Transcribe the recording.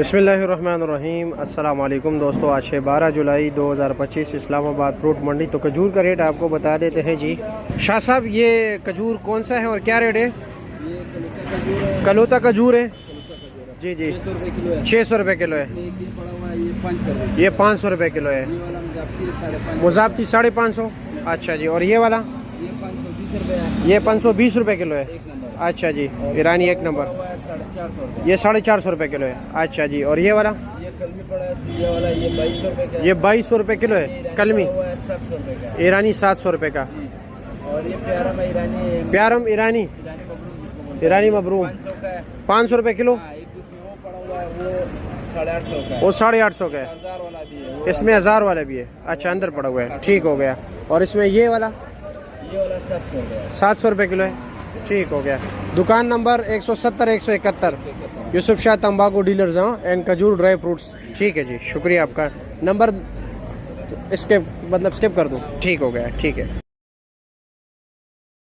बिस्मिल्लाहिर्रहमानिर्रहीम। अस्सलाम वालेकुम दोस्तों, आज है 12 जुलाई 2025 इस्लामाबाद फ्रूट मंडी। तो खजूर का रेट आपको बता देते हैं जी। शाह साहब, ये खजूर कौन सा है और क्या रेट है? कलौता खजूर है जी जी, 600 रुपये किलो है। ये 500 रुपये किलो है। मुज़ाब्ती 550। अच्छा जी, और ये वाला? ये 520 रुपये किलो है। अच्छा जी, ईरानी एक नंबर, ये 450 रुपये किलो है। अच्छा जी, और ये वाला? ये 2200 रुपये किलो है। कलमी ईरानी 700 रुपये का। और ये प्यारम ईरानी मबरूम 500 रुपये किलो। वो 850 का है। इसमें 1000 वाला भी है। अच्छा, अंदर पड़ा हुआ है, ठीक हो गया। और इसमें ये वाला 700 रुपये किलो है। ठीक हो गया। दुकान नंबर 170 171 यूसुफ शाह तंबाकू डीलर्स एंड खजूर ड्राई फ्रूट्स। ठीक है जी, शुक्रिया आपका। नंबर इसके मतलब स्किप कर दूँ? ठीक हो गया, ठीक है।